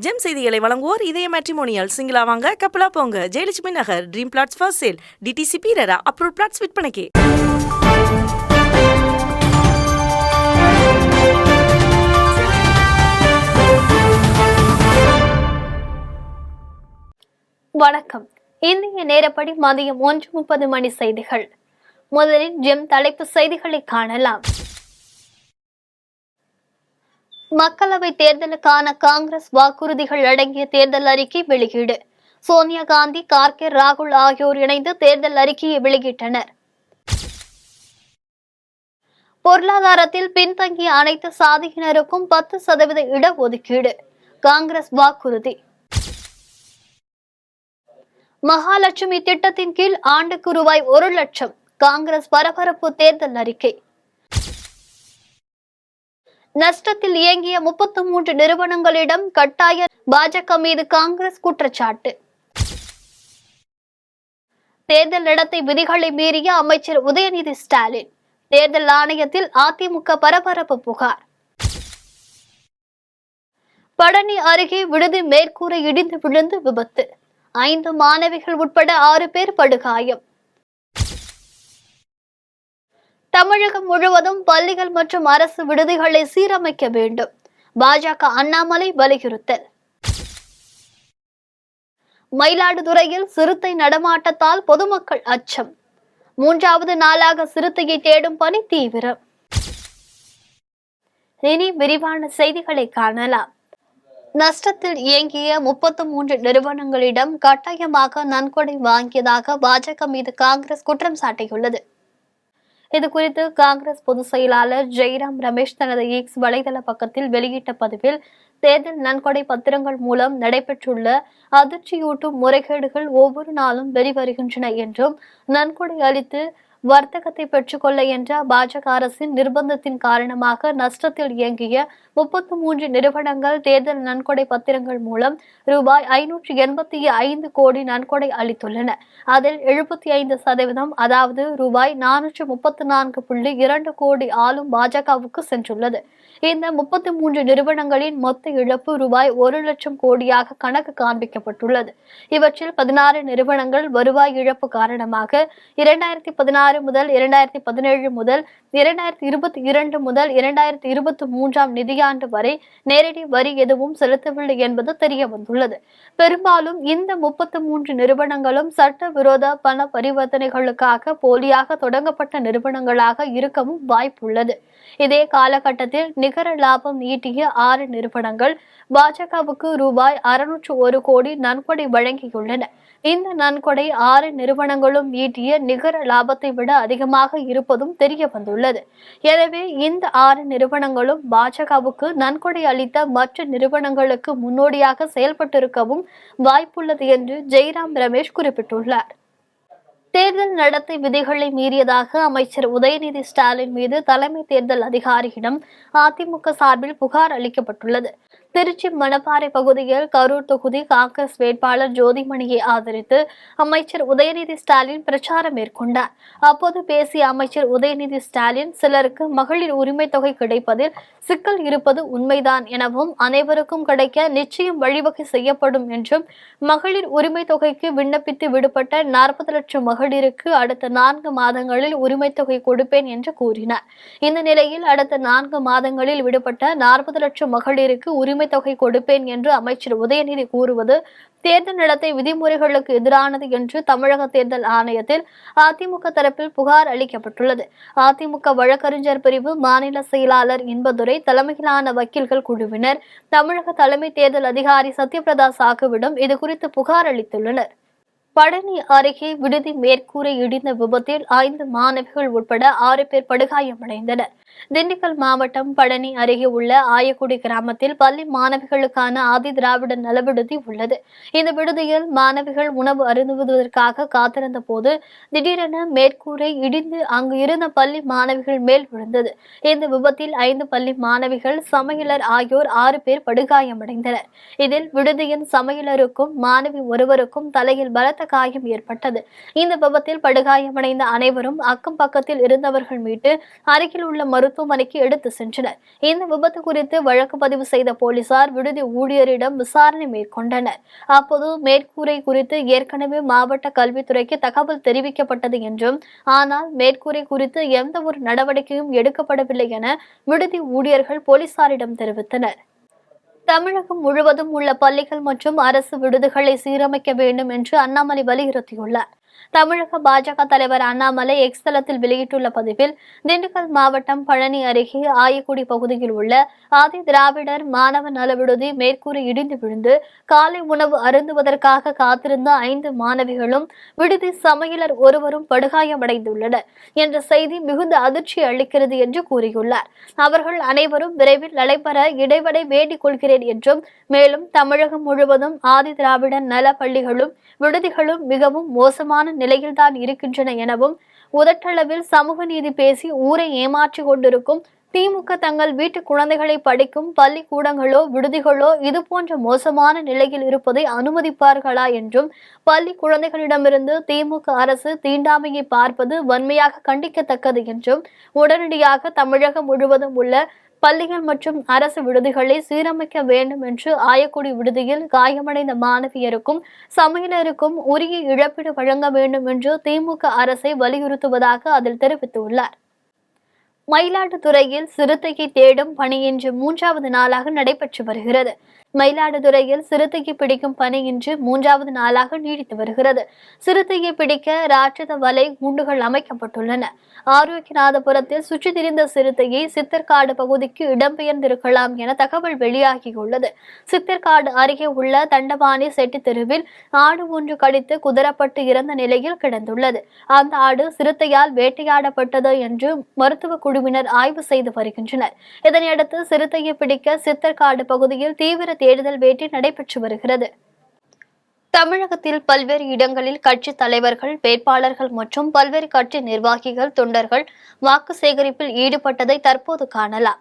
GeM செய்திகளை வழங்குவோர் இதய மேட்ரிமோனியல். சிங்கிளா வாங்க, கப்பலா போங்க. Jayalakshmi Nagar, dream plots for sale. DTC பீரரா அப்ரூவ் பிளாட்ஸ் விற்பனைக்கு. வணக்கம். இந்திய நேரப்படி மதியம் 1:30 மணி செய்திகள். முதலில் ஜெம் தலைப்பு செய்திகளை காணலாம். மக்களவை தேர்தலுக்கான காங்கிரஸ் வாக்குறுதிகள் அடங்கிய தேர்தல் அறிக்கை வெளியீடு. சோனியா காந்தி, கார்கே, ராகுல் ஆகியோர் இணைந்து தேர்தல் அறிக்கையை வெளியிட்டனர். பொருளாதாரத்தில் பின்தங்கிய அனைத்து சாதியினருக்கும் 10% இடஒதுக்கீடு, காங்கிரஸ் வாக்குறுதி. மகாலட்சுமி திட்டத்தின் கீழ் ஆண்டுக்கு ரூபாய் 1 லட்சம், காங்கிரஸ் பரபரப்பு தேர்தல் அறிக்கை. நஷ்டத்தில் இயங்கிய 33 நிறுவனங்களிடம் கட்டாய, பாஜக மீது காங்கிரஸ் குற்றச்சாட்டு. தேர்தல் நடத்தை விதிகளை மீறிய அமைச்சர் உதயநிதி ஸ்டாலின், தேர்தல் ஆணையத்தில் அதிமுக பரபரப்பு புகார். பழனி அருகே விடுதி மேற்கூரை இடிந்து விழுந்து விபத்து, 5 மாணவிகள் உட்பட 6 பேர் படுகாயம். தமிழகம் முழுவதும் பள்ளிகள் மற்றும் அரசு விடுதிகளை சீரமைக்க வேண்டும், பாஜக அண்ணாமலை வலியுறுத்தல். மயிலாடுதுறையில் சிறுத்தை நடமாட்டத்தால் பொதுமக்கள் அச்சம், 3வது நாளாக சிறுத்தையை தேடும் பணி தீவிரம். இனி விரிவான செய்திகளை காணலாம். நஷ்டத்தில் இயங்கிய 33 நிறுவனங்களிடம் கட்டாயமாக நன்கொடை வாங்கியதாக பாஜக மீது காங்கிரஸ் குற்றம் சாட்டியுள்ளது. இதுகுறித்து காங்கிரஸ் பொதுச் செயலாளர் ஜெய்ராம் ரமேஷ் தனது எக்ஸ் வலைதள பக்கத்தில் வெளியிட்ட பதிவில், தேர்தல் நன்கொடை பத்திரங்கள் மூலம் நடைபெற்றுள்ள அதிர்ச்சியூட்டும் முறைகேடுகள் ஒவ்வொரு நாளும் வெளிவருகின்றன என்றும், நன்கொடை அளித்து வர்த்தகத்தை பெற்றுக்கொள்ள என்ற பாஜக அரசின் நிர்பந்தத்தின் காரணமாக நஷ்டத்தில் இயங்கிய 33 நிறுவனங்கள் தேர்தல் நன்கொடை பத்திரங்கள் மூலம் ரூபாய் 585 கோடி நன்கொடை அளித்துள்ளன. அதில் 75%, அதாவது ரூபாய் 434.2 கோடி ஆளும் பாஜகவுக்கு சென்றுள்ளது. இந்த 33 நிறுவனங்களின் மொத்த இழப்பு ரூபாய் 1 லட்சம் கோடியாக கணக்கு காண்பிக்கப்பட்டுள்ளது. இவற்றில் 16 நிறுவனங்கள் வருவாய் இழப்பு காரணமாக 2016 முதல் 2017 முதல் 2022 முதல் 2023 நிதியாண்டு வரை நேரடி வரி எதுவும் செலுத்தவில்லை என்பது தெரிய வந்துள்ளது. பெரும்பாலும் இந்த 33 நிறுவனங்களும் சட்டவிரோத பண பரிவர்த்தனைகளுக்காக போலியாக தொடங்கப்பட்ட நிறுவனங்களாக இருக்கவும் வாய்ப்புள்ளது. இதே காலகட்டத்தில் நிகர லாபம் ஈட்டிய 6 நிறுவனங்கள் பாஜகவுக்கு ரூபாய் 601 கோடி நன்கொடை வழங்கியுள்ளன. இந்த நன்கொடை 6 நிறுவனங்களும் ஈட்டிய நிகர லாபத்தை விட அதிகமாக இருப்பதும் தெரிய வந்துள்ளது. எனவே இந்த 6 நிறுவனங்களும் பாஜகவுக்கு நன்கொடை அளித்த மற்ற நிறுவனங்களுக்கு முன்னோடியாக செயல்பட்டிருக்கவும் வாய்ப்புள்ளது என்று ஜெய்ராம் ரமேஷ் குறிப்பிட்டுள்ளார். தேர்தல் நடத்தை விதிகளை மீறியதாக அமைச்சர் உதயநிதி ஸ்டாலின் மீது தலைமை தேர்தல் அதிகாரியிடம் அதிமுக சார்பில் புகார் அளிக்கப்பட்டுள்ளது. திருச்சி மணப்பாறை பகுதியில் கரூர் தொகுதி காங்கிரஸ் வேட்பாளர் ஜோதிமணியை ஆதரித்து அமைச்சர் உதயநிதி ஸ்டாலின் பிரச்சாரம் மேற்கொண்டார். அப்போது பேசிய அமைச்சர் உதயநிதி ஸ்டாலின், சிலருக்கு மகளிர் உரிமை தொகை கிடைப்பதில் சிக்கல் இருப்பது உண்மைதான் எனவும், அனைவருக்கும் கிடைக்க நிச்சயம் வழிவகை செய்யப்படும் என்றும், மகளிர் உரிமை தொகைக்கு விண்ணப்பித்து விடுபட்ட 40 லட்சம் மகளிருக்கு அடுத்த 4 மாதங்களில் உரிமை தொகை கொடுப்பேன் என்று கூறினார். இந்த நிலையில் அடுத்த 4 மாதங்களில் விடுபட்ட 40 லட்சம் மகளிருக்கு உரிமை தொகை கொடுப்பேன் என்று அமைச்சர் உதயநிதி கூறுவது தேர்தல் நடத்தை விதிமுறைகளுக்கு எதிரானது என்று தமிழக தேர்தல் ஆணையத்தில் அதிமுக தரப்பில் புகார் அளிக்கப்பட்டுள்ளது. அதிமுக வழக்கறிஞர் பிரிவு மாநில செயலாளர் இன்பதுரை தலைமையிலான வக்கீல்கள் குழுவினர் தமிழக தலைமை தேர்தல் அதிகாரி சத்யபிரதா சாகுவிடம் இதுகுறித்து புகார் அளித்துள்ளனர். பழனி அருகே விடுதி மேற்கூரை இடிந்த விபத்தில் 5 மாணவிகள் உட்பட 6 பேர் படுகாயமடைந்தனர். திண்டுக்கல் மாவட்டம் பழனி அருகே உள்ள ஆயக்குடி கிராமத்தில் பள்ளி மாணவிகளுக்கான ஆதி திராவிட நல விடுதி உள்ளது. இந்த விடுதியில் மாணவிகள் உணவு அருந்துவதற்காக காத்திருந்த போது திடீரென மேற்கூரை இடிந்து அங்கு இருந்த பள்ளி மாணவிகள் மேல் விழுந்தது. இந்த விபத்தில் 5 பள்ளி மாணவிகள், சமையலர் ஆகியோர் 6 பேர் படுகாயமடைந்தனர். இதில் விடுதியின் சமையலருக்கும் மாணவி ஒருவருக்கும் தலையில் பலத்த காயம் ஏற்பட்டது. இந்த விபத்தில் படுகாயமடைந்த அனைவரும் அக்கம் பக்கத்தில் இருந்தவர்கள் மீட்டு அருகில் உள்ள மருத்துவமனைக்கு எடுத்து சென்றனர். இந்த விபத்து குறித்து வழக்கு பதிவு செய்த போலீசார் விடுதி ஊழியரிடம் விசாரணை மேற்கொண்டனர். அப்போது மேற்கூரை குறித்து ஏற்கனவே மாவட்ட கல்வித்துறைக்கு தகவல் தெரிவிக்கப்பட்டது என்றும், ஆனால் மேற்கூரை குறித்து எந்த ஒரு நடவடிக்கையும் எடுக்கப்படவில்லை என விடுதி ஊழியர்கள் போலீசாரிடம் தெரிவித்தனர். தமிழகம் முழுவதும் உள்ள பள்ளிகள் மற்றும் அரசு விடுதிகளை சீரமைக்க வேண்டும் என்று அண்ணாமலை வலியுறுத்தியுள்ளார். தமிழக பாஜக தலைவர் அண்ணாமலை எக்ஸ் தளத்தில் வெளியிட்டுள்ள பதிவில், திண்டுக்கல் மாவட்டம் பழனி அருகே ஆயக்குடி பகுதியில் உள்ள ஆதி திராவிடர் மாணவ நல விடுதி மேற்கூரை இடிந்து விழுந்து காலை உணவு அருந்துவதற்காக காத்திருந்த 5 மாணவிகளும் விடுதி சமையலர் ஒருவரும் படுகாயமடைந்துள்ளனர் என்ற செய்தி மிகுந்த அதிர்ச்சி அளிக்கிறது என்று கூறியுள்ளார். அவர்கள் அனைவரும் விரைவில் நடைபெற இடைவெளி வேண்டிக் கொள்கிறேன் என்றும், மேலும் தமிழகம் முழுவதும் ஆதி திராவிடர் நல பள்ளிகளும் விடுதிகளும் மிகவும் மோசமான நிலையில்தான் இருக்கின்றன எனவும், உதட்டளவில் சமூக நீதி பேசி ஊரை ஏமாற்றிக் கொண்டிருக்கும் திமுக தங்கள் வீட்டு குழந்தைகளை படிக்கும் பள்ளிக்கூடங்களோ விடுதிகளோ இதுபோன்ற மோசமான நிலையில் இருப்பதை அனுமதிப்பார்களா என்றும், பள்ளி குழந்தைகளிடமிருந்து திமுக அரசு தீண்டாமையை பார்ப்பது வன்மையாக கண்டிக்கத்தக்கது என்றும், உடனடியாக தமிழகம் முழுவதும் உள்ள பள்ளிகள் மற்றும் அரசு விடுதிகளை சீரமைக்க வேண்டும் என்று ஆயக்குடி விடுதியில் காயமடைந்த மாணவியருக்கும் சமையலருக்கும் உரிய இழப்பீடு வழங்க வேண்டும் என்று திமுக அரசை வலியுறுத்துவதாக அதில் தெரிவித்துள்ளார். மயிலாடுதுறையில் சிறுத்தையை தேடும் பணி இன்று 3வது நாளாக நடைபெற்று வருகிறது. மயிலாடுதுறையில் சிறுத்தையை பிடிக்கும் பணி இன்று 3வது நாளாக நீடித்து வருகிறது. சிறுத்தையை பிடிக்க ராட்சத வலை கூண்டுகள் அமைக்கப்பட்டுள்ளன. ஆரோக்கியநாதபுரத்தில் சுற்றி திரிந்த சிறுத்தையை சித்தர்காடு பகுதிக்கு இடம்பெயர்ந்திருக்கலாம் என தகவல் வெளியாகியுள்ளது. சித்தர்காடு அருகே உள்ள தண்டபாணி செட்டி தெருவில் ஆடு ஒன்று கடித்து குதறப்பட்டு இறந்த நிலையில் கிடந்துள்ளது. அந்த ஆடு சிறுத்தையால் வேட்டையாடப்பட்டது என்று மருத்துவ குழுவினர் ஆய்வு செய்து வருகின்றனர். இதனையடுத்து சிறுத்தையை பிடிக்க சித்தர்காடு பகுதியில் தீவிர தேடுதல் வேட்டை நடைபெற்று வருகிறது. தமிழகத்தில் பல்வேறு இடங்களில் கட்சி தலைவர்கள், வேட்பாளர்கள் மற்றும் பல்வேறு கட்சி நிர்வாகிகள், தொண்டர்கள் வாக்கு சேகரிப்பில் ஈடுபட்டதை தற்போது காணலாம்.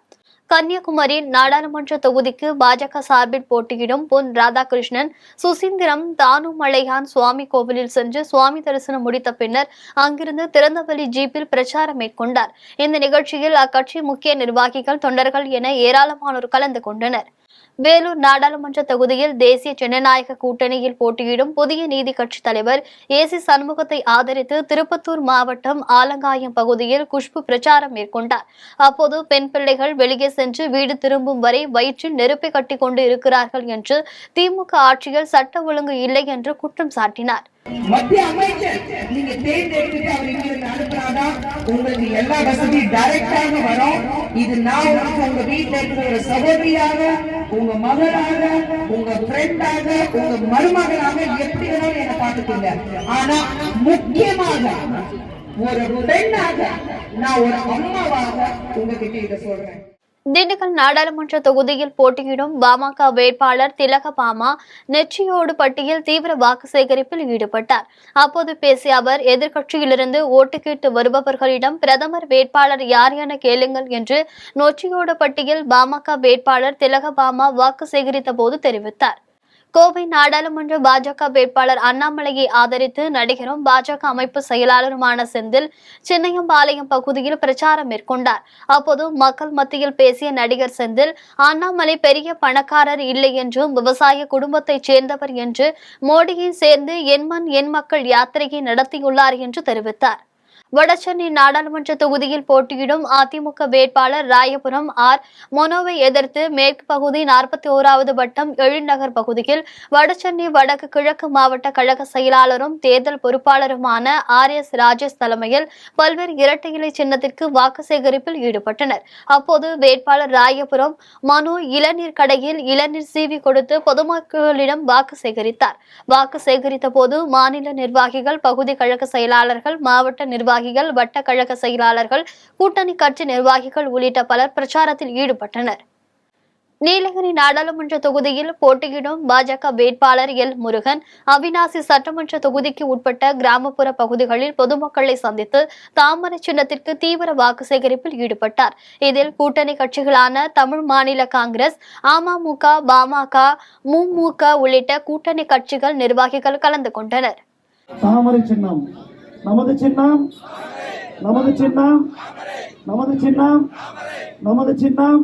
கன்னியாகுமரி நாடாளுமன்ற தொகுதிக்கு பாஜக சார்பில் போட்டியிடும் பொன் ராதாகிருஷ்ணன், சுசீந்திரம் தானுமலையான் சுவாமி கோவிலில் சென்று சுவாமி தரிசனம் முடித்த பின்னர் அங்கிருந்து திறந்தவெளி ஜீப்பில் பிரச்சாரம் மேற்கொண்டார். இந்த நிகழ்ச்சியில் அக்கட்சி முக்கிய நிர்வாகிகள், தொண்டர்கள் என ஏராளமானோர் கலந்து கொண்டனர். வேலூர் நாடாளுமன்ற தொகுதியில் தேசிய ஜனநாயக கூட்டணியில் போட்டியிடும் புதிய நீதி கட்சி தலைவர் ஏசி சண்முகத்தை ஆதரித்து திருப்பத்தூர் மாவட்டம் ஆலங்காயம் பகுதியில் குஷ்பு பிரச்சாரம் மேற்கொண்டார். அப்போது பெண் பிள்ளைகள் வெளியே சென்று வீடு திரும்பும் வரை வயிற்றில் நெருப்பை கட்டி கொண்டு இருக்கிறார்கள் என்று, திமுக ஆட்சியில் சட்ட ஒழுங்கு இல்லை என்று குற்றம் சாட்டினார். மத்திய அமைச்சர் நீங்க தேர்ந்தெடுத்து அவர் இங்கிருந்து அனுப்புறாதான் உங்களுக்கு எல்லா வசதியும் டைரக்டாக வரும். இது நான் உங்க வீட்டுல இருக்கிற ஒரு சகோதரியாக, உங்க மகளாக, உங்க ஃப்ரெண்டாக, உங்க மருமகளாக எப்படி வேணாலும் என்ன பார்த்துக்கோங்க. ஆனா முக்கியமாக ஒரு பெண்ணாக, நான் ஒரு அம்மாவாக உங்ககிட்ட இதை சொல்றேன். திண்டுக்கல் நாடாளுமன்ற தொகுதியில் போட்டியிடும் பாமக வேட்பாளர் திலகபாமா நெற்றியோடு பட்டியில் தீவிர வாக்கு சேகரிப்பில் ஈடுபட்டார். அப்போது பேசிய அவர், எதிர்க்கட்சியிலிருந்து ஓட்டு கேட்டு வருபவர்களிடம் பிரதமர் வேட்பாளர் யார் என கேளுங்கள் என்று நொச்சியோடு பட்டியில் பாமக வேட்பாளர் திலகபாமா வாக்கு சேகரித்த போது தெரிவித்தார். கோவை நாடாளுமன்ற பாஜக வேட்பாளர் அண்ணாமலையை ஆதரித்து நடிகரும் பாஜக அமைப்பு செயலாளருமான செந்தில் சின்னையம்பாளையம் பகுதியில் பிரச்சாரம் மேற்கொண்டார். அப்போது மக்கள் மத்தியில் பேசிய நடிகர் செந்தில், அண்ணாமலை பெரிய பணக்காரர் இல்லை என்றும் விவசாய குடும்பத்தைச் சேர்ந்தவர் என்று மோடியை சேர்ந்து என் மண் என் மக்கள் யாத்திரையை நடத்தியுள்ளார் என்று தெரிவித்தார். வடசென்னை நாடாளுமன்ற தொகுதியில் போட்டியிடும் அதிமுக வேட்பாளர் ராயபுரம் ஆர் மோனோவை எதிர்த்து மேற்கு பகுதி 41வது வட்டம் எழில்நகர் பகுதியில் வடசென்னை வடக்கு கிழக்கு மாவட்ட கழக செயலாளரும் தேர்தல் பொறுப்பாளருமான RS ராஜேஷ் தலைமையில் பல்வேறு இரட்டை இலை சின்னத்திற்கு வாக்கு சேகரிப்பில் ஈடுபட்டனர். அப்போது வேட்பாளர் ராயபுரம் மனு இளநீர் கடையில் இளநீர் சீவி கொடுத்து பொதுமக்களிடம் வாக்கு சேகரித்தார். வாக்கு சேகரித்த போது மாநில நிர்வாகிகள், பகுதி கழக செயலாளர்கள், மாவட்ட நிர்வாகிகள், வட்ட கழக செயலாளர்கள், கூட்டணி கட்சி நிர்வாகிகள் உள்ளிட்ட பலர் பிரச்சாரத்தில் ஈடுபட்டனர். நீலகிரி நாடாளுமன்ற தொகுதியில் போட்டியிடும் பாஜக வேட்பாளர் எல் முருகன் அவிநாசி சட்டமன்ற தொகுதிக்கு உட்பட்ட கிராமப்புற பகுதிகளில் பொதுமக்களை சந்தித்து தாமரை சின்னத்திற்கு தீவிர வாக்கு சேகரிப்பில் ஈடுபட்டார். இதில் கூட்டணி கட்சிகளான தமிழ் மாநில காங்கிரஸ், அமமுக, பாமக, முமுக உள்ளிட்ட கூட்டணி கட்சிகள் நிர்வாகிகள் கலந்து கொண்டனர். தாமரை சின்னம் நமது சின்னம், நமது சின்னம் நமது சின்னம் நமது சின்னம்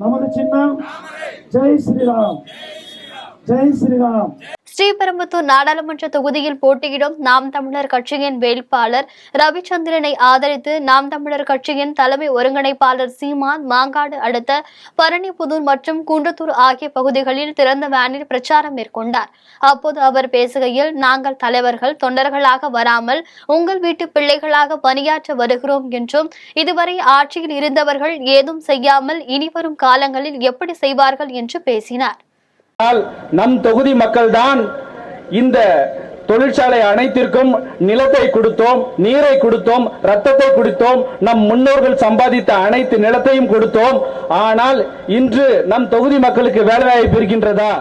நமது சின்னம். ஜெய் ஸ்ரீராம், ஜெய் ஸ்ரீராம். ஸ்ரீபெரும்புத்தூர் நாடாளுமன்ற தொகுதியில் போட்டியிடும் நாம் தமிழர் கட்சியின் வேட்பாளர் ரவிச்சந்திரனை ஆதரித்து நாம் தமிழர் கட்சியின் தலைமை ஒருங்கிணைப்பாளர் சீமான் மாங்காடு அடுத்த பரணிப்புதூர் மற்றும் குன்றத்தூர் ஆகிய பகுதிகளில் திறந்த வேனில் பிரச்சாரம் மேற்கொண்டார். அப்போது அவர் பேசுகையில், நாங்கள் தலைவர்கள் தொண்டர்களாக வராமல் உங்கள் வீட்டு பிள்ளைகளாக பணியாற்ற வருகிறோம் என்றும், இதுவரை ஆட்சியில் இருந்தவர்கள் ஏதும் செய்யாமல் இனிவரும் காலங்களில் எப்படி செய்வார்கள் என்று பேசினார். நம் தொகுதி மக்கள் தான் இந்த தொழிற்சாலை அனைத்திற்கும் நிலத்தை கொடுத்தோம், நீரை கொடுத்தோம், ரத்தத்தை கொடுத்தோம், நம் முன்னோர்கள் சம்பாதித்த அனைத்து நிலத்தையும் கொடுத்தோம். ஆனால் இன்று நம் தொகுதி மக்களுக்கு வேலைவாய்ப்பு இருக்கின்றதா?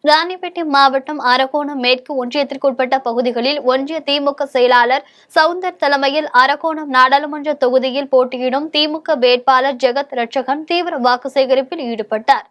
ராணிப்பேட்டை மாவட்டம் அரக்கோணம் மேற்கு ஒன்றியத்திற்குட்பட்ட பகுதிகளில் ஒன்றிய திமுக செயலாளர் சவுந்தர் தலைமையில் அரக்கோணம் நாடாளுமன்ற தொகுதியில் போட்டியிடும் திமுக வேட்பாளர் ஜெகத் ரட்சகன் தீவிர வாக்கு சேகரிப்பில் ஈடுபட்டார்.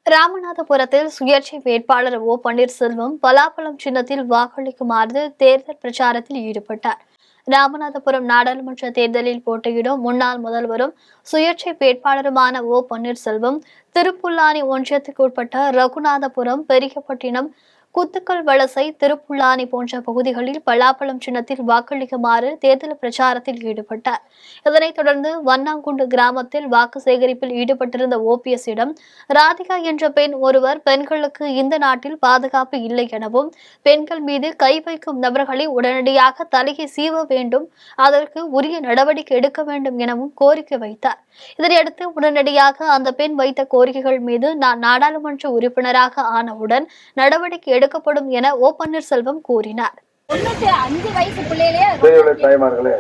ராமநாதபுரத்தில் சுயேட்சை வேட்பாளர் ஓ பன்னீர்செல்வம் பலாப்பழம் சின்னத்தில் வாக்களிக்குமாறு தேர்தல் பிரச்சாரத்தில் ஈடுபட்டார். ராமநாதபுரம் நாடாளுமன்ற தேர்தலில் போட்டியிடும் முன்னாள் முதல்வரும் சுயேட்சை வேட்பாளருமான ஓ பன்னீர்செல்வம் திருப்புல்லானி ஒன்றியத்துக்கு உட்பட்ட ரகுநாதபுரம், பெரியப்பட்டினம், குத்துக்கல் வலசை, திருப்புல்லானி போன்ற பகுதிகளில் பலாப்பழம் சின்னத்தில் வாக்களிக்குமாறு தேர்தல் பிரச்சாரத்தில் ஈடுபட்டார். இதனைத் தொடர்ந்து வண்ணாங்குண்டு கிராமத்தில் வாக்கு சேகரிப்பில் ஈடுபட்டிருந்த ஓபிஎஸ்ஸிடம் ராதிகா என்ற பெண் ஒருவர் பெண்களுக்கு இந்த நாட்டில் பாதுகாப்பு இல்லை எனவும், பெண்கள் மீது கை வைக்கும் நபர்களை உடனடியாக தலையை சீவ வேண்டும், அதற்கு உரிய நடவடிக்கை எடுக்க வேண்டும் எனவும் கோரிக்கை வைத்தார். இதனையடுத்து உடனடியாக அந்த பெண் வைத்த கோரிக்கைகள் மீது நான் நாடாளுமன்ற உறுப்பினராக ஆனவுடன் நடவடிக்கை எடுக்கப்படும் என ஓ பன்னீர்செல்வம் கூறினார். 95 வயசு பிள்ளைகளே தாய்மார்களே,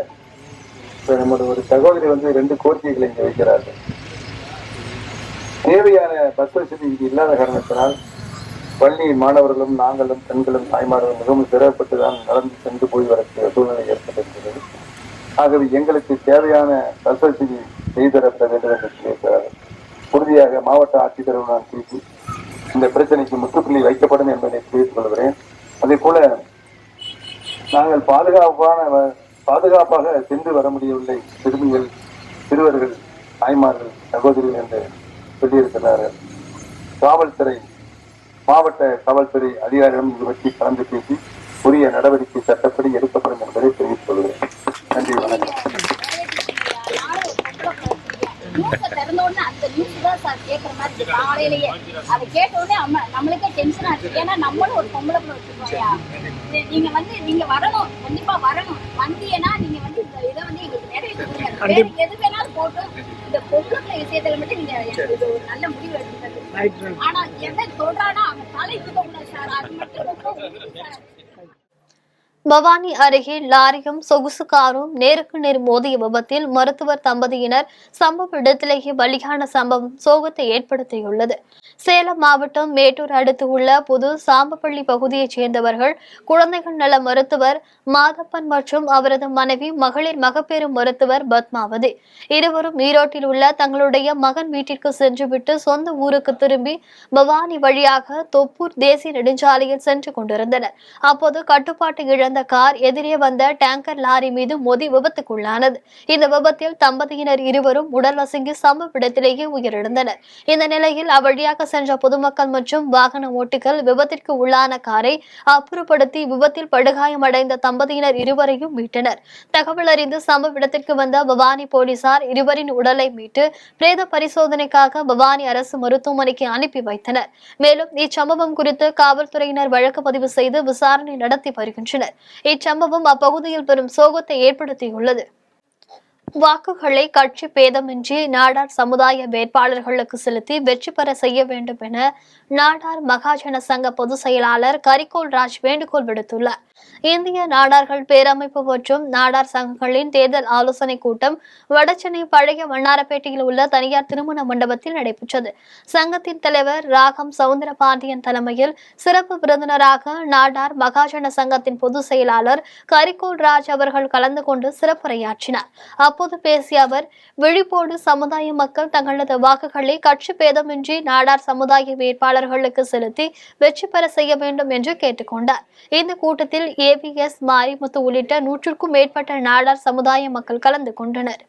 நமது ஒரு சகோதரி 2 கோரிக்கைகளை இங்கே வைக்கிறார்கள். தேவையான பஸ் வசதி இங்கு இல்லாத காரணத்தினால் பள்ளி மாணவர்களும் நாங்களும் பெண்களும் தாய்மார்களும் மிகவும் சிரமப்பட்டுதான் நடந்து சென்று போய் வரக்கூடிய சூழ்நிலை ஏற்பட்டிருக்கிறது. ஆகவே எங்களுக்கு தேவையான பஸ் வசதி செய்தரப்பட வேண்டும் என்று சொல்லியிருக்கிறார்கள். உறுதியாக மாவட்ட ஆட்சித்தலைவர் நான் பேசி இந்த பிரச்சனைக்கு முற்றுப்புள்ளி வைக்கப்படும் என்பதை தெரிவித்துக் கொள்கிறேன். அதே போல நாங்கள் பாதுகாப்பாக சென்று வர முடியவில்லை, சிறுமிகள், சிறுவர்கள், தாய்மார்கள், சகோதரிகள் என்று சொல்லியிருக்கிறார்கள். காவல்துறை, மாவட்ட காவல்துறை அதிகாரிகளும் இது பற்றி கலந்து பேசி உரிய நடவடிக்கை சட்டப்படி எடுக்கப்படும் என்பதை தெரிவித்துக் கொள்கிறேன். நன்றி, வணக்கம். திறந்தோடனே அந்த நியூஸ் தான் சார் கேட்கற மாதிரி காலையிலேயே அதை கேட்டோடனே நம்மளுக்கே டென்ஷன் ஆச்சு. ஏன்னா நம்மளும் ஒரு பொம்பளை பிள்ளை வச்சிருக்கோம்யா. நீங்க வரணும், கண்டிப்பா வரணும். வந்தீங்கன்னா நீங்க இந்த இதை எங்களுக்கு நிறைவேற்ற வேற எது வேணாலும் போட்டு இந்த பொம்பளை பிள்ளை விஷயத்துல மட்டும் நீங்க எனக்கு ஒரு நல்ல முடிவு எடுத்துருக்காரு. ஆனா எதை சொல்றானா அவன் தலைக்கு கூடாது சார், அது மட்டும் ரொம்ப உறுதி சார். பவானி அருகே லாரியும் சொகுசு காரும் நேருக்கு நேர் மோதிய விபத்தில் மருத்துவர் தம்பதியினர் சம்பவ இடத்திலேயே பலியான சம்பவம் சோகத்தை ஏற்படுத்தியுள்ளது. சேலம் மாவட்டம் மேட்டூர் அடுத்து உள்ள புது சாம்பப்பள்ளி பகுதியைச் சேர்ந்தவர்கள் குழந்தைகள் நல மருத்துவர் மாதப்பன் மற்றும் அவரது மனைவி மகளிர் மகப்பேறு மருத்துவர் பத்மாவதி. இருவரும் ஈரோட்டில் உள்ள தங்களுடைய மகன் வீட்டிற்கு சென்றுவிட்டு சொந்த ஊருக்கு திரும்பி பவானி வழியாக தொப்பூர் தேசிய நெடுஞ்சாலையில் சென்று கொண்டிருந்தனர். அப்போது கட்டுப்பாட்டை இழந்த கார் எதிரே வந்த டேங்கர் லாரி மீது மோதி விபத்துக்குள்ளானது. இந்த விபத்தில் தம்பதியினர் இருவரும் உடல் வசங்கி சம்பவ இடத்திலேயே உயிரிழந்தனர். இந்த நிலையில் அவ்வழியாக சென்ற பொதுமக்கள் மற்றும் வாகன ஓட்டிகள் விபத்திற்கு உள்ளான காரை அப்புறப்படுத்தி விபத்தில் படுகாயமடைந்த தம்பதியினர் இருவரையும் மீட்டனர். தகவல் அறிந்து சம்பவ இடத்திற்கு வந்த பவானி போலீசார் இருவரின் உடலை மீட்டு பிரேத பரிசோதனைக்காக பவானி அரசு மருத்துவமனைக்கு அனுப்பி வைத்தனர். மேலும் இச்சம்பவம் குறித்து காவல்துறையினர் வழக்கு பதிவு செய்து விசாரணை நடத்தி வருகின்றனர். இச்சம்பவம் அப்பகுதியில் பெரும் சோகத்தை ஏற்படுத்தியுள்ளது. வாக்குகளை கட்சி பேதமின்றி நாடார் சமுதாய வேட்பாளர்களுக்கு செலுத்தி வெற்றி பெற செய்ய வேண்டும் என நாடார் மகாஜன சங்க பொதுச் செயலாளர் கரிகோல் ராஜ் வேண்டுகோள் விடுத்துள்ளார். இந்திய நாடார்கள் பேரமைப்பு மற்றும் நாடார் சங்கங்களின் தேர்தல் ஆலோசனை கூட்டம் வடசென்னை பழைய வண்ணாரப்பேட்டையில் உள்ள தனியார் திருமண மண்டபத்தில் நடைபெற்றது. சங்கத்தின் தலைவர் ராகம் சவுந்தரபாண்டியன் தலைமையில் சிறப்பு விருந்தினராக நாடார் மகாஜன சங்கத்தின் பொதுச் செயலாளர் கரிகோல் ராஜ் அவர்கள் கலந்து கொண்டு சிறப்புரையாற்றினார். அப்போது பேசிய அவர், விழிப்போடு சமுதாய மக்கள் தங்களது வாக்குகளை கட்சி பேதமின்றி நாடார் சமுதாய வேட்பாளர்களுக்கு செலுத்தி வெற்றி பெற செய்ய வேண்டும் என்று கேட்டுக்கொண்டார். இந்த கூட்டத்தில் AVS மாரிமுத்து உள்ளிட்ட 100க்கும் மேற்பட்ட நாடார் சமுதாய மக்கள் கலந்து கொண்டனர்.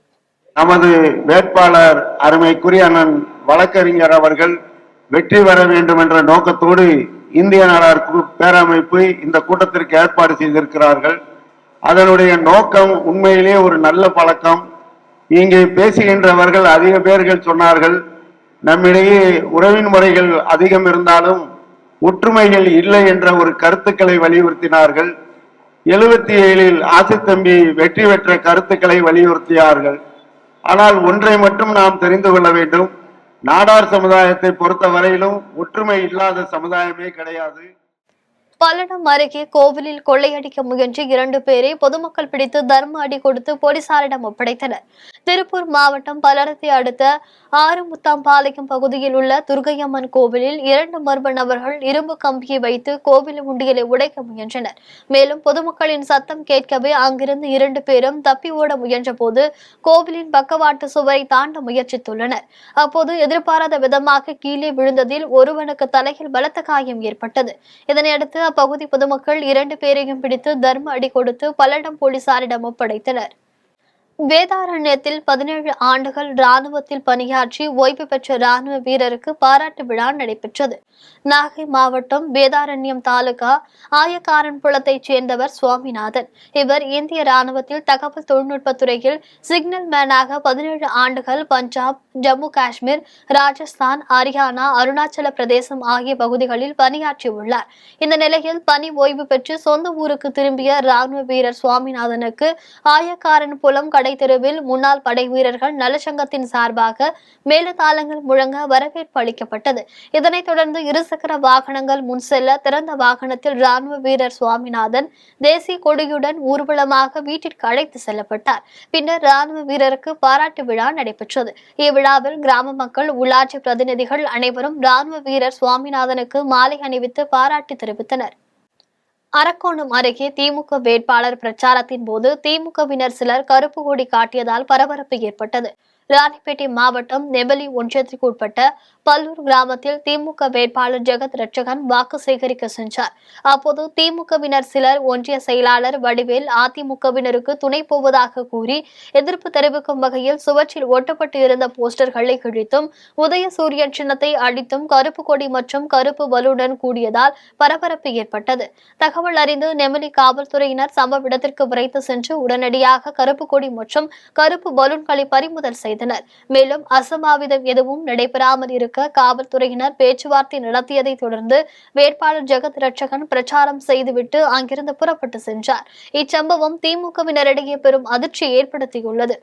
நமது வேட்பாளர் அருமைக்குரிய அண்ணன் வழக்கறிஞர் அவர்கள் வெற்றி பெற வேண்டும் என்ற நோக்கத்தோடு இந்திய நாடார் பேரமைப்பு இந்த கூட்டத்திற்கு ஏற்பாடு செய்திருக்கிறார்கள். அதனுடைய நோக்கம் உண்மையிலே ஒரு நல்ல பழக்கம். இங்கே பேசுகின்றவர்கள் அதிக பேர்கள் சொன்னார்கள், நம்மிடையே உறவின் முறைகள் அதிகம் இருந்தாலும் ஒற்றுமைகள் இல்லை என்ற ஒரு கருத்துக்களை வலியுறுத்தினார்கள். 77 ஆசித்தம்பி வெற்றி பெற்ற கருத்துக்களை வலியுறுத்தியார்கள். ஆனால் ஒன்றை மட்டும் நாம் தெரிந்து கொள்ள வேண்டும், நாடார் சமுதாயத்தை பொறுத்த வரையிலும் ஒற்றுமை இல்லாத சமுதாயமே கிடையாது. பல்லடம் அருகே கோவிலில் கொள்ளையடிக்க முயன்ற 2 பேரை பொதுமக்கள் பிடித்து தர்ம அடி கொடுத்து போலீசாரிடம் ஒப்படைத்தனர். திருப்பூர் மாவட்டம் பல்லடத்தை அடுத்த ஆறுமுத்தாம்பாளையம் பகுதியில் உள்ள துர்க்கையம்மன் கோவிலில் 2 மர்ம நபர்கள் இரும்பு கம்பியை வைத்து கோவில் உண்டியலை உடைக்க முயன்றனர். மேலும் பொதுமக்களின் சத்தம் கேட்கவே அங்கிருந்து 2 பேரும் தப்பி ஓட முயன்ற போது கோவிலின் பக்கவாட்டு சுவரை தாண்ட முயற்சித்துள்ளனர். அப்போது எதிர்பாராத விதமாக கீழே விழுந்ததில் ஒருவனுக்கு தலையில் பலத்த காயம் ஏற்பட்டது. இதனையடுத்து அப்பகுதி பொதுமக்கள் 2 பேரையும் பிடித்து தர்ம அடி கொடுத்து பல்லடம் போலீசாரிடம் ஒப்படைத்தனர். வேதாரண்யத்தில் 17 ஆண்டுகள் ராணுவத்தில் பணியாற்றி ஓய்வு பெற்ற ராணுவ வீரருக்கு பாராட்டு விழா நடைபெற்றது. நாகை மாவட்டம் வேதாரண்யம் தாலுகா ஆயக்காரன்புலத்தைச் சேர்ந்தவர் சுவாமிநாதன். இவர் இந்திய ராணுவத்தில் தகவல் தொழில்நுட்பத்துறையில் சிக்னல் மேனாக 17 ஆண்டுகள் பஞ்சாப், ஜம்மு காஷ்மீர், ராஜஸ்தான், ஹரியானா, அருணாச்சல பிரதேசம் ஆகிய பகுதிகளில் பணியாற்றியுள்ளார். இந்த நிலையில் பணி ஓய்வு பெற்று சொந்த ஊருக்கு திரும்பிய ராணுவ வீரர் சுவாமிநாதனுக்கு ஆயக்காரன்புலம் தெருவில் முன்னாள் படை வீரர்கள் நலச்சங்கத்தின் சார்பாக மேலதாளங்கள் முழங்க வரவேற்பு அளிக்கப்பட்டது. இதனைத் தொடர்ந்து இருசக்கர வாகனங்கள் முன் செல்ல திறந்த வாகனத்தில் ராணுவ வீரர் சுவாமிநாதன் தேசிய கொடியுடன் ஊர்வலமாக வீட்டிற்கு அழைத்து செல்லப்பட்டார். பின்னர் ராணுவ வீரருக்கு பாராட்டு விழா நடைபெற்றது. இவ்விழாவில் கிராம மக்கள், உள்ளாட்சி பிரதிநிதிகள் அனைவரும் ராணுவ வீரர் சுவாமிநாதனுக்கு மாலை அணிவித்து பாராட்டு தெரிவித்தனர். அரக்கோணம் அருகே திமுக வேட்பாளர் பிரச்சாரத்தின் போது திமுகவினர் சிலர் கருப்பு கொடி காட்டியதால் பரபரப்பு ஏற்பட்டது. ராணிப்பேட்டை மாவட்டம் நெபலி ஒன்றியத்திற்கு உட்பட்ட பல்லூர் கிராமத்தில் திமுக வேட்பாளர் ஜெகத் ரட்சகன் வாக்கு சேகரிக்க சென்றார். அப்போது திமுகவினர் சிலர் ஒன்றிய செயலாளர் வடிவேல் அதிமுகவினருக்கு துணை போவதாக கூறி எதிர்ப்பு தெரிவிக்கும் வகையில் சுவற்றில் ஒட்டப்பட்டு இருந்த போஸ்டர்களை கிழித்தும் உதயசூரியன் சின்னத்தை அடித்தும் கருப்பு கொடி மற்றும் கருப்பு பலூனுடன் கூடியதால் பரபரப்பு ஏற்பட்டது. தகவல் அறிந்து நெமலி காவல்துறையினர் சம்பவ இடத்திற்கு விரைந்து சென்று உடனடியாக கருப்பு கொடி மற்றும் கருப்பு பலூன்களை பறிமுதல் செய்தனர். மேலும் அசம்பாவிதம் எதுவும் நடைபெறாமல் இருக்க காவல்துறையினர் பேச்சுவார்த்தை நடத்தியதை தொடர்ந்து வேட்பாளர் ஜெகத் ரட்சகன் பிரச்சாரம் செய்துவிட்டு அங்கிருந்து புறப்பட்டு சென்றார். இச்சம்பவம் திமுகவினரிடையே பெரும் அதிர்ச்சியை ஏற்படுத்தியுள்ளது.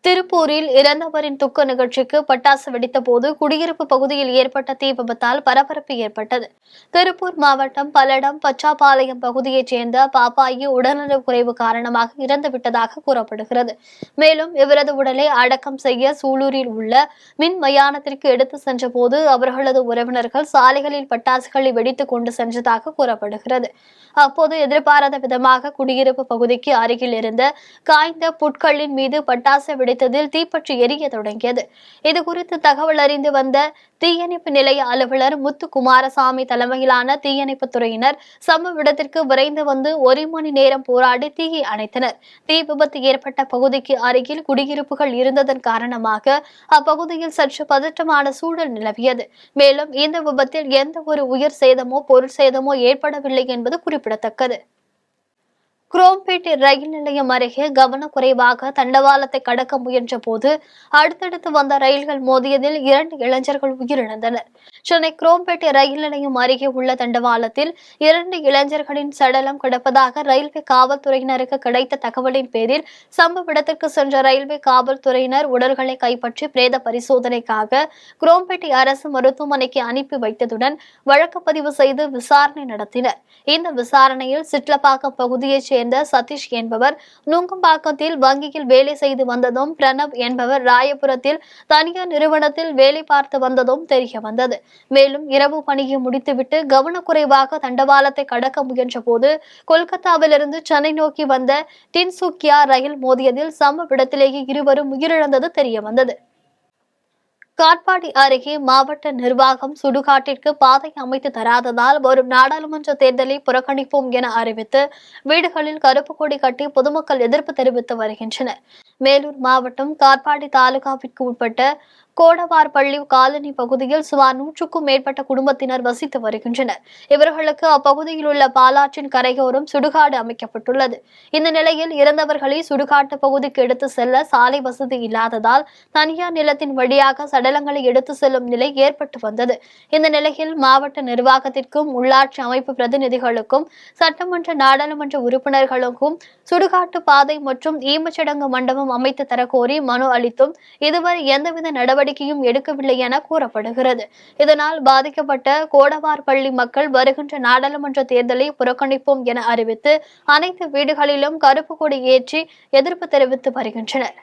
திருப்பூரில் இறந்தவரின் துக்க நிகழ்ச்சிக்கு பட்டாசு வெடித்த போது குடியிருப்பு பகுதியில் ஏற்பட்ட தீ விபத்தால் பரபரப்பு ஏற்பட்டது. திருப்பூர் மாவட்டம் பல்லடம் பச்சாபாளையம் பகுதியைச் சேர்ந்த பாப்பாயி உடல்நலக் குறைவு காரணமாக இறந்துவிட்டதாக கூறப்படுகிறது. மேலும் இவரது உடலை அடக்கம் செய்ய சூலூரில் உள்ள மின் மயானத்திற்கு எடுத்து சென்ற போது அவர்களது உறவினர்கள் சாலைகளில் பட்டாசுகளை வெடித்துக் கொண்டு சென்றதாக கூறப்படுகிறது. அப்போது எதிர்பாராத விதமாக குடியிருப்பு பகுதிக்கு அருகில் இருந்த காய்ந்த புட்களின் மீது பட்டாசு வெடித்ததில் தீப்பற்றி எரிய தொடங்கியது. இதுகுறித்து தகவல் அறிந்து வந்த தீயணைப்பு நிலைய அலுவலர் முத்து குமாரசாமி தலைமையிலான தீயணைப்பு துறையினர் சம்பவ இடத்திற்கு விரைந்து வந்து 1 மணி நேரம் போராடி தீயை அணைத்தனர். தீ விபத்து ஏற்பட்ட பகுதிக்கு அருகில் குடியிருப்புகள் இருந்ததன் காரணமாக அப்பகுதியில் சற்று பதற்றமான சூழல் நிலவியது. மேலும் இந்த விபத்தில் எந்த ஒரு உயிர் சேதமோ பொருள் சேதமோ ஏற்படவில்லை என்பது குறிப்பிடத்தக்கது. குரோம்பேட்டை ரயில் நிலையம் அருகே கவனக்குறைவாக தண்டவாளத்தை கடக்க முயன்ற போது அடுத்தடுத்து வந்த ரயில்கள் மோதியதில் 2 இளைஞர்கள் உயிரிழந்தனர். சென்னை குரோம்பேட்டை ரயில் நிலையம் அருகே உள்ள தண்டவாளத்தில் 2 இளைஞர்களின் சடலம் கிடப்பதாக ரயில்வே காவல்துறையினருக்கு கிடைத்த தகவலின் பேரில் சம்பவ இடத்திற்கு சென்ற ரயில்வே காவல்துறையினர் உடல்களை கைப்பற்றி பிரேத பரிசோதனைக்காக குரோம்பேட்டை அரசு மருத்துவமனைக்கு அனுப்பி வைத்ததுடன் வழக்கு பதிவு செய்து விசாரணை நடத்தினர். இந்த விசாரணையில் சிட்லப்பாக்கம் பகுதியைச் சேர்ந்த சதீஷ் என்பவர் நுங்கம்பாக்கத்தில் வங்கியில் வேலை செய்து வந்ததும், பிரணவ் என்பவர் ராயபுரத்தில் தனியார் நிறுவனத்தில் வேலை பார்த்து வந்ததும் தெரிய வந்தது. மேலும் இரவு பணியை முடித்துவிட்டு கவனக்குறைவாக தண்டவாளத்தை கடக்க முயன்ற போது கொல்கத்தாவிலிருந்து சென்னை நோக்கி வந்த டின்சுக்கியா ரயில் மோதியதில் சம்பவ இடத்திலேயே இருவரும் உயிரிழந்தது தெரியவந்தது. காட்பாடி அருகே மாவட்ட நிர்வாகம் சுடுகாட்டிற்கு பாதை அமைத்து தராததால் வரும் நாடாளுமன்ற தேர்தலை புறக்கணிப்போம் என அறிவித்து வீடுகளில் கருப்பு கொடி கட்டி பொதுமக்கள் எதிர்ப்பு தெரிவித்து வருகின்றனர். மேலூர் மாவட்டம் காட்பாடி தாலுகாவிற்கு உட்பட்ட கோடவார்பள்ளி காலனி பகுதியில் சுமார் 100க்கும் மேற்பட்ட குடும்பத்தினர் வசித்து வருகின்றனர். இவர்களுக்கு அப்பகுதியில் உள்ள பாலாற்றின் கரையோரம் சுடுகாடு அமைக்கப்பட்டுள்ளது. இந்த நிலையில் இறந்தவர்களை சுடுகாட்டு பகுதிக்கு எடுத்து செல்ல சாலை வசதி இல்லாததால் தனியார் நிலத்தின் வழியாக சடலங்களை எடுத்து செல்லும் நிலை ஏற்பட்டு வந்தது. இந்த நிலையில் மாவட்ட நிர்வாகத்திற்கும் உள்ளாட்சி அமைப்பு பிரதிநிதிகளுக்கும் சட்டமன்ற நாடாளுமன்ற உறுப்பினர்களுக்கும் சுடுகாட்டு பாதை மற்றும் ஈமச்சடங்கு மண்டபம் அமைத்து தரக்கோரி மனு அளித்தும் இதுவரை எந்தவித நடவடிக்கையும் எடுக்கவில்லை என கூறப்படுகிறது. இதனால் பாதிக்கப்பட்ட கோடவார்பள்ளி மக்கள் வருகின்ற நாடாளுமன்ற தேர்தலை புறக்கணிப்போம் என அறிவித்து அனைத்து வீடுகளிலும் கருப்பு கொடி ஏற்றி எதிர்ப்பு தெரிவித்து வருகின்றனர்.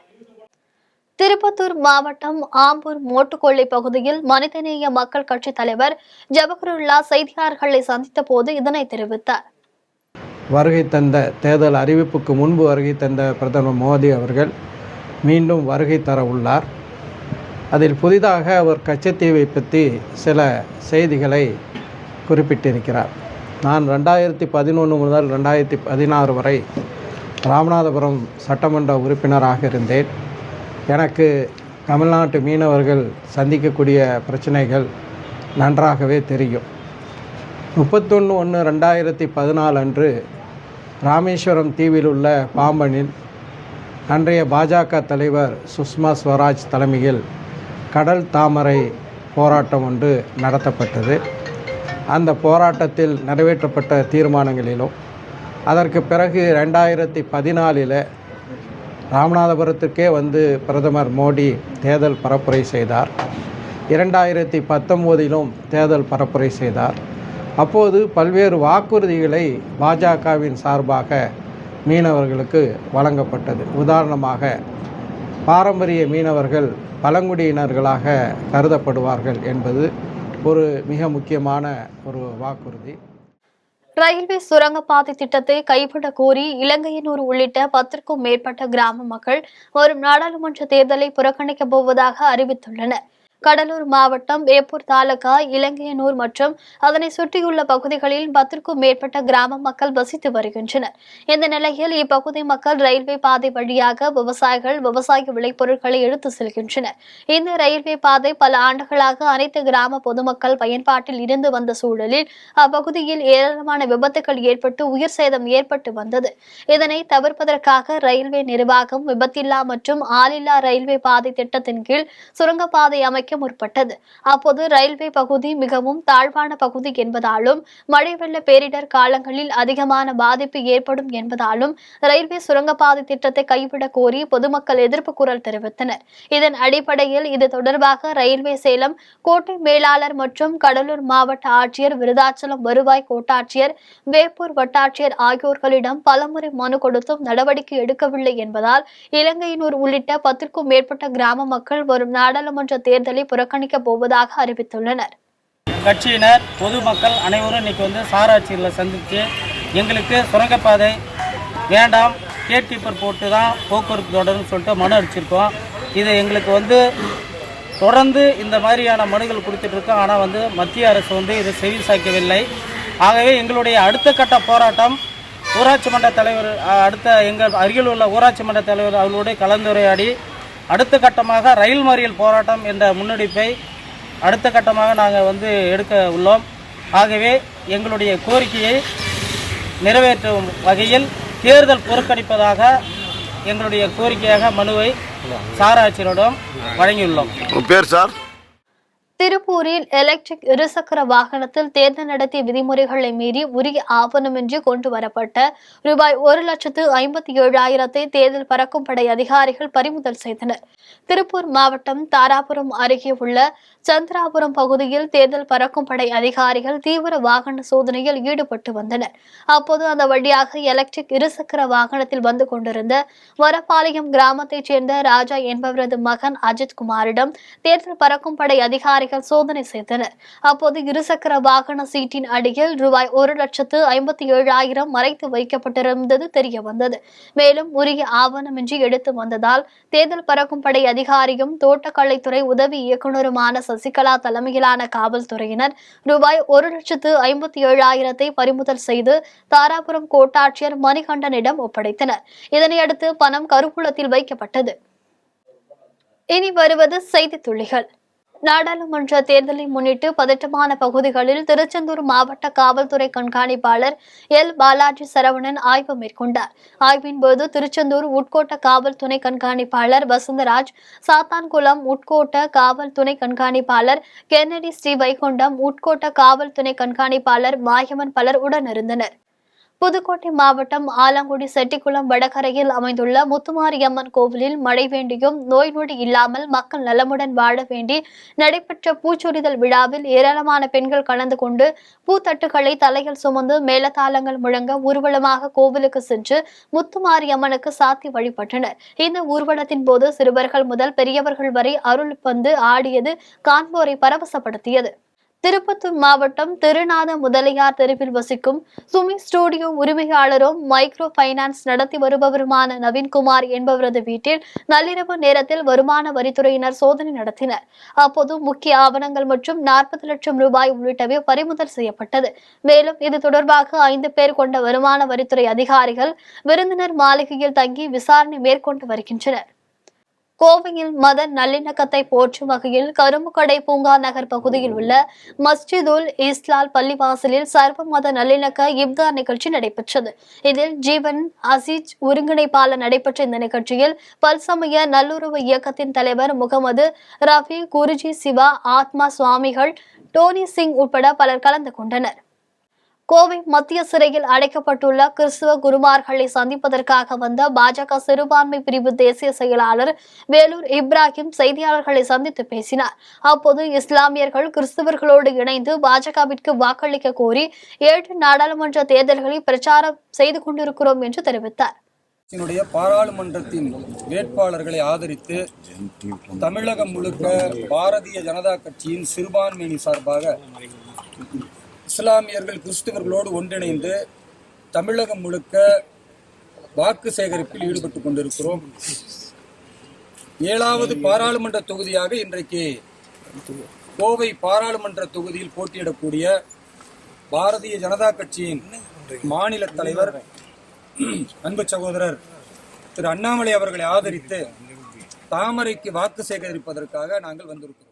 திருப்பத்தூர் மாவட்டம் ஆம்பூர் மோட்டுக்கொள்ளை பகுதியில் மனிதநேய மக்கள் கட்சி தலைவர் ஜபஹருல்லா செய்தியாளர்களை சந்தித்த போது இதனை தெரிவித்தார். வருகை தந்த தேர்தல் அறிவிப்புக்கு முன்பு வருகை தந்த பிரதமர் மோடி அவர்கள் மீண்டும் வருகை தர உள்ளார். அதில் புதிதாக அவர் கச்சத்தீவை பற்றி சில செய்திகளை குறிப்பிட்டிருக்கிறார். நான் 2011 முதல் 2016 வரை ராமநாதபுரம் சட்டமன்ற உறுப்பினராக இருந்தேன். எனக்கு தமிழ்நாட்டு மீனவர்கள் சந்திக்கக்கூடிய பிரச்சனைகள் நன்றாகவே தெரியும். 31/1/2014 அன்று ராமேஸ்வரம் தீவில் உள்ள பாம்பனில் அன்றைய பாஜக தலைவர் சுஷ்மா ஸ்வராஜ் தலைமையில் கடல் தாமரை போராட்டம் ஒன்று நடத்தப்பட்டது. அந்த போராட்டத்தில் நிறைவேற்றப்பட்ட தீர்மானங்களிலும் அதற்கு பிறகு 2014 ராமநாதபுரத்துக்கே வந்து பிரதமர் மோடி தேர்தல் பரப்புரை செய்தார். 2019 தேர்தல் பரப்புரை செய்தார். அப்போது பல்வேறு வாக்குறுதிகளை பாஜகவின் சார்பாக மீனவர்களுக்கு வழங்கப்பட்டது. உதாரணமாக பாரம்பரிய மீனவர்கள் பழங்குடியினர்களாக கருதப்படுவார்கள் என்பது ஒரு மிக முக்கியமான ஒரு வாக்குறுதி. ரயில்வே சுரங்கப்பாதை திட்டத்தை கைவிட கோரி இலங்கையினூர் உள்ளிட்ட 10க்கும் மேற்பட்ட கிராம மக்கள் வரும் நாடாளுமன்ற தேர்தலை புறக்கணிக்கப் போவதாக அறிவித்துள்ளனர். கடலூர் மாவட்டம் வேப்பூர் தாலுகா இலங்கையனூர் மற்றும் அதனை சுற்றியுள்ள பகுதிகளில் 10க்கும் மேற்பட்ட கிராம மக்கள் வசித்து வருகின்றனர். இந்த நிலையில் இப்பகுதி மக்கள் ரயில்வே பாதை வழியாக விவசாயிகள் விவசாய விளைபொருட்களை எடுத்து செல்கின்றனர். இந்த ரயில்வே பாதை பல ஆண்டுகளாக அனைத்து கிராம பொதுமக்கள் பயன்பாட்டில் இருந்து வந்த சூழலில் அப்பகுதியில் ஏராளமான விபத்துகள் ஏற்பட்டு உயிர் சேதம் ஏற்பட்டு வந்தது. இதனை தவிர்ப்பதற்காக ரயில்வே நிர்வாகம் விபத்தில்லா மற்றும் ஆளில்லா ரயில்வே பாதை திட்டத்தின் கீழ் சுரங்கப்பாதை அமைக்க முற்பட்டது. அப்போது ரயில்வே பகுதி மிகவும் தாழ்வான பகுதி என்பதாலும் மழை வெள்ள பேரிடர் காலங்களில் அதிகமான பாதிப்பு ஏற்படும் என்பதாலும் ரயில்வே சுரங்கப்பாதை திட்டத்தை கைவிட கோரி பொதுமக்கள் எதிர்ப்பு குரல் தெரிவித்தனர். இதன் அடிப்படையில் இது தொடர்பாக ரயில்வே சேலம் கோட்டை மேலாளர் மற்றும் கடலூர் மாவட்ட ஆட்சியர், விருதாச்சலம் வருவாய் கோட்டாட்சியர், வேப்பூர் வட்டாட்சியர் ஆகியோர்களிடம் பலமுறை மனு கொடுத்தும் நடவடிக்கை எடுக்கவில்லை என்பதால் இலங்கையினூர் உள்ளிட்ட 10க்கும் மேற்பட்ட கிராம மக்கள் வரும் நாடாளுமன்ற தேர்தலை புறக்கணிக்க போவதாக அறிவித்துள்ளனர். கட்சியினர் பொதுமக்கள் அனைவரும் இன்னைக்கு வந்து சாராட்சியில் சந்தித்து எங்களுக்கு சுரங்கப்பாதை வேண்டாம், கேட் கீப்பர் போட்டு தான் போக்குவரத்து தொடர்னு சொல்லிட்டு மனு அளிச்சிருக்கோம். இது எங்களுக்கு வந்து தொடர்ந்து இந்த மாதிரியான மனுகள் கொடுத்துட்ருக்கோம். ஆனால் வந்து மத்திய அரசு வந்து இதை செவி சாய்க்கவில்லை. ஆகவே எங்களுடைய அடுத்த கட்ட போராட்டம் ஊராட்சி மன்ற தலைவர், அடுத்த எங்கள் அருகில் உள்ள ஊராட்சி மன்ற தலைவர் அவர்களோடு கலந்துரையாடி அடுத்த கட்டமாக ரயில் மறியல் போராட்டம் என்ற முன்னெடுப்பை அடுத்த கட்டமாக நாங்கள் வந்து எடுக்க உள்ளோம். ஆகவே எங்களுடைய கோரிக்கையை நிறைவேற்றும் வகையில் தேர்தல் புறக்கணிப்பதாக எங்களுடைய கோரிக்கையாக மனுவை சாராட்சியரிடம் வழங்கியுள்ளோம். பேர் சார்? திருப்பூரில் எலக்ட்ரிக் இருசக்கர வாகனத்தில் தேர்தல் நடத்திய விதிமுறைகளை மீறி உரிய ஆவணமின்றி கொண்டு வரப்பட்ட ரூபாய் 1,57,000 தேர்தல் பறக்கும் படை அதிகாரிகள் பறிமுதல் செய்தனர். திருப்பூர் மாவட்டம் தாராபுரம் அருகே உள்ள சந்திராபுரம் பகுதியில் தேர்தல் பறக்கும் படை அதிகாரிகள் தீவிர வாகன சோதனையில் ஈடுபட்டு வந்தனர். அப்போது அந்த வழியாக எலக்ட்ரிக் இருசக்கர வாகனத்தில் வந்து கொண்டிருந்த வரப்பாளையம் கிராமத்தைச் சேர்ந்த ராஜா என்பவரது மகன் அஜித் குமாரிடம் தேர்தல் பறக்கும் படை அதிகாரிகள் அதிகாரிகள் சோதனை செய்தனர். அப்போது இருசக்கர வாகன சீட்டின் அடியில் ரூபாய் 1,57,000 மறைத்து வைக்கப்பட்டிருந்தது தெரிய வந்தது. மேலும் உரிய ஆவணமின்றி எடுத்து வந்ததால் தேர்தல் பறக்கும் படை அதிகாரியும் தோட்டக்கலைத்துறை உதவி இயக்குநருமான சசிகலா தலைமையிலான காவல்துறையினர் ரூபாய் 1,57,000 பறிமுதல் செய்து தாராபுரம் கோட்டாட்சியர் மணிகண்டனிடம் ஒப்படைத்தனர். இதனையடுத்து பணம் கருவூலத்தில் வைக்கப்பட்டது. இனி வருவது செய்தி துளிகள். நாடாளுமன்ற தேர்தலை முன்னிட்டு பதட்டமான பகுதிகளில் திருச்செந்தூர் மாவட்ட காவல்துறை கண்காணிப்பாளர் எல். பாலாஜி சரவணன் ஆய்வு மேற்கொண்டார். ஆய்வின் போது திருச்செந்தூர் உட்கோட்ட காவல் துணை கண்காணிப்பாளர் வசந்தராஜ், சாத்தான்குளம் உட்கோட்ட காவல் துணை கண்காணிப்பாளர் கென்னடி, ஸ்ரீ வைகுண்டம் உட்கோட்ட காவல் துணை கண்காணிப்பாளர் மாயவன் பலர் உடனிருந்தனர். புதுக்கோட்டை மாவட்டம் ஆலங்குடி செட்டிக்குளம் வடகரையில் அமைந்துள்ள முத்துமாரியம்மன் கோவிலில் மழை வேண்டியும் நோய் நொடி இல்லாமல் மக்கள் நலமுடன் வாழ வேண்டி நடைபெற்ற பூச்சொரிதல் விழாவில் ஏராளமான பெண்கள் கலந்து கொண்டு பூத்தட்டுகளை தலையில் சுமந்து மேளதாளங்கள் முழங்க ஊர்வலமாக கோவிலுக்கு சென்று முத்துமாரியம்மனுக்கு சாத்தி வழிபட்டனர். இந்த ஊர்வலத்தின் போது சிறுவர்கள் முதல் பெரியவர்கள் வரை அருள் பந்து ஆடியது காண்போரை பரவசப்படுத்தியது. திருப்பத்தூர் மாவட்டம் திருநாத முதலியார் தெருவில் வசிக்கும் சுமி ஸ்டுடியோ உரிமையாளரும் மைக்ரோ பைனான்ஸ் நடத்தி வருபவருமான நவீன்குமார் என்பவரது வீட்டில் நள்ளிரவு நேரத்தில் வருமான வரித்துறையினர் சோதனை நடத்தினர். அப்போது முக்கிய ஆவணங்கள் மற்றும் 40 லட்சம் ரூபாய் உள்ளிட்டவை பறிமுதல் செய்யப்பட்டது. மேலும் இது தொடர்பாக 5 பேர் கொண்ட வருமான வரித்துறை அதிகாரிகள் விருந்தினர் மாளிகையில் தங்கி விசாரணை மேற்கொண்டு வருகின்றனர். கோவையில் மத நல்லிணக்கத்தை போற்றும் வகையில் கரும்புக்கடை பூங்கா நகர் பகுதியில் உள்ள மஸ்ஜிதுல் இஸ்லால் பள்ளிவாசலில் சர்வ மத நல்லிணக்க இப்தார் நிகழ்ச்சி நடைபெற்றது. இதில் ஜீவன் அசீஜ் ஒருங்கிணைப்பாளர் நடைபெற்ற இந்த நிகழ்ச்சியில் பல்சமய நல்லுறவு இயக்கத்தின் தலைவர் முகமது ரஃபி, குருஜி சிவா, ஆத்மா சுவாமிகள், டோனி சிங் உட்பட பலர் கலந்து கொண்டனர். கோவை மத்திய சிறையில் அடைக்கப்பட்டுள்ள கிறிஸ்துவ குருமார்களை சந்திப்பதற்காக வந்த பாஜக சிறுபான்மை பிரிவு தேசிய செயலாளர் வேலூர் இப்ராஹிம் செய்தியாளர்களை சந்தித்து பேசினார். அப்போது இஸ்லாமியர்கள் கிறிஸ்தவர்களோடு இணைந்து பாஜகவிற்கு வாக்களிக்க கோரி 7 நாடாளுமன்ற தேர்தல்களில் பிரச்சாரம் செய்து கொண்டிருக்கிறோம் என்று தெரிவித்தார். பாராளுமன்றத்தின் வேட்பாளர்களை ஆதரித்து தமிழகம் முழுக்க பாரதிய ஜனதா கட்சியின் சிறுபான்மையினர் சார்பாக இஸ்லாமியர்கள் கிறிஸ்தவர்களோடு ஒன்றிணைந்து தமிழகம் முழுக்க வாக்கு சேகரிப்பில் ஈடுபட்டுக் கொண்டிருக்கிறோம். 7வது பாராளுமன்ற தொகுதியாக இன்றைக்கு கோவை பாராளுமன்ற தொகுதியில் போட்டியிடக்கூடிய பாரதிய ஜனதா கட்சியின் மாநில தலைவர் அன்பு சகோதரர் திரு அண்ணாமலை அவர்களை ஆதரித்து தாமரைக்கு வாக்கு சேகரிப்பதற்காக நாங்கள் வந்திருக்கிறோம்.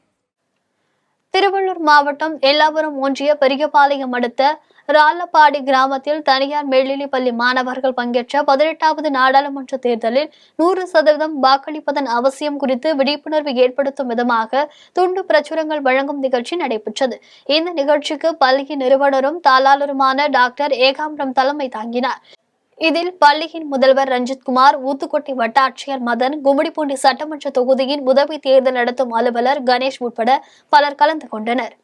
திருவள்ளூர் மாவட்டம் எல்லாபுரம் ஒன்றிய பெரியபாளையம் அடுத்த ராலப்பாடி கிராமத்தில் தனியார் மேல்நிலைப்பள்ளி மாணவர்கள் பங்கேற்ற 18வது நாடாளுமன்ற தேர்தலில் 100% வாக்களிப்பதன் அவசியம் குறித்து விழிப்புணர்வு ஏற்படுத்தும் விதமாக துண்டு பிரச்சுரங்கள் வழங்கும் நிகழ்ச்சி நடைபெற்றது. இந்த நிகழ்ச்சிக்கு பள்ளியின் நிறுவனரும் தாளாளருமான டாக்டர் ஏகாம்பரம் தலைமை தாங்கினார். இதில் பள்ளியின் முதல்வர் ரஞ்சித்குமார், ஊத்துக்கோட்டை வட்டாட்சியர் மதன், கும்மிடிப்பூண்டி சட்டமன்ற தொகுதியின் உதவி தேர்தல் நடத்தும் அலுவலர் கணேஷ் உட்பட பலர் கலந்து கொண்டனர்.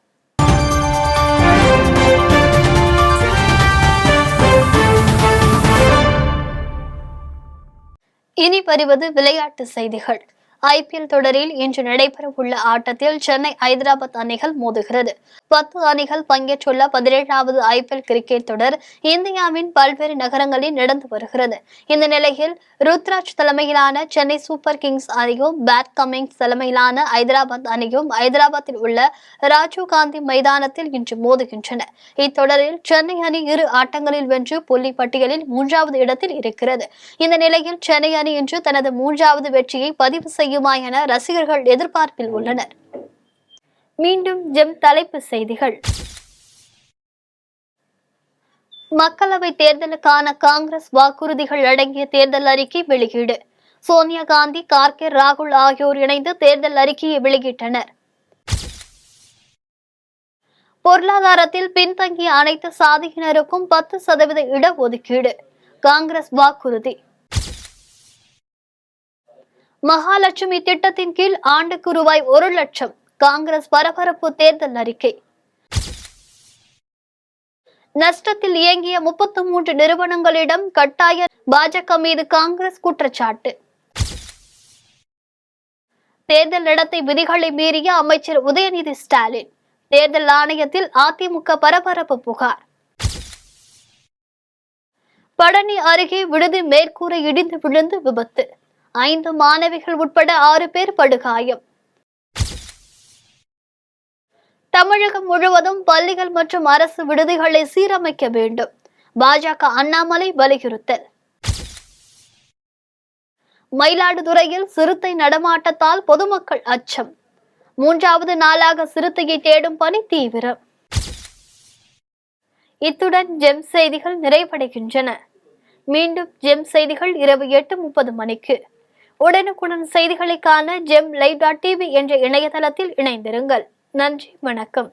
இனி வருவது விளையாட்டு செய்திகள். IPL தொடரில் இன்று நடைபெறவுள்ள ஆட்டத்தில் சென்னை ஐதராபாத் அணிகள் மோதுகிறது. 10 அணிகள் பங்கேற்றுள்ள 17வது IPL கிரிக்கெட் தொடர் இந்தியாவின் பல்வேறு நகரங்களில் நடந்து வருகிறது. இந்த நிலையில் ருத்ராஜ் தலைமையிலான சென்னை சூப்பர் கிங்ஸ் அணியும் பேட் கமிங்ஸ் தலைமையிலான ஐதராபாத் அணியும் ஐதராபாத்தில் உள்ள ராஜீவ் காந்தி மைதானத்தில் இன்று மோதுகின்றன. இத்தொடரில் சென்னை அணி 2 ஆட்டங்களில் வென்று புள்ளி பட்டியலில் 3வது இடத்தில் இருக்கிறது. இந்த நிலையில் சென்னை அணி இன்று தனது 3வது வெற்றியை பதிவு செய்யுமா என ரசிகர்கள் எதிர்பார்ப்பில் உள்ளனர். மீண்டும் தலைப்பு செய்திகள். மக்களவை தேர்தலுக்கான காங்கிரஸ் வாக்குறுதிகள் அடங்கிய தேர்தல் அறிக்கை வெளியீடு. சோனியா காந்தி, கார்கே, ராகுல் ஆகியோர் இணைந்து தேர்தல் அறிக்கையை வெளியிட்டனர். பொருளாதாரத்தில் பின்தங்கிய அனைத்து சாதியினருக்கும் 10% இடஒதுக்கீடு, காங்கிரஸ் வாக்குறுதி. மகாலட்சுமி திட்டத்தின் கீழ் ஆண்டுக்கு ரூபாய் 1 லட்சம், காங்கிரஸ் பரபரப்பு தேர்தல் அறிக்கை. நஷ்டத்தில் இயங்கிய 33 நிறுவனங்களிடம் கட்டாய பாஜக மீது காங்கிரஸ் குற்றச்சாட்டு. தேர்தல் நடத்தை விதிகளை மீறிய அமைச்சர் உதயநிதி ஸ்டாலின். தேர்தல் ஆணையத்தில் அதிமுக பரபரப்பு புகார். பழனி அருகே விடுதி மேற்கூரை இடிந்து விழுந்து விபத்து. 5 மாணவிகள் உட்பட 6 பேர் படுகாயம். தமிழகம் முழுவதும் பள்ளிகள் மற்றும் அரசு விடுதிகளை சீரமைக்க வேண்டும். பாஜக அண்ணாமலை வலியுறுத்தல். மயிலாடுதுறையில் சிறுத்தை நடமாட்டத்தால் பொதுமக்கள் அச்சம். 3வது நாளாக சிறுத்தையை தேடும் பணி தீவிரம். இத்துடன் ஜெம் செய்திகள் நிறைவடைகின்றன. மீண்டும் ஜெம் செய்திகள் இரவு 8:30 மணிக்கு. உடனுக்குடன் செய்திகளை காண GemLive.tv என்ற இணையதளத்தில் இணைந்திருங்கள். நன்றி, வணக்கம்.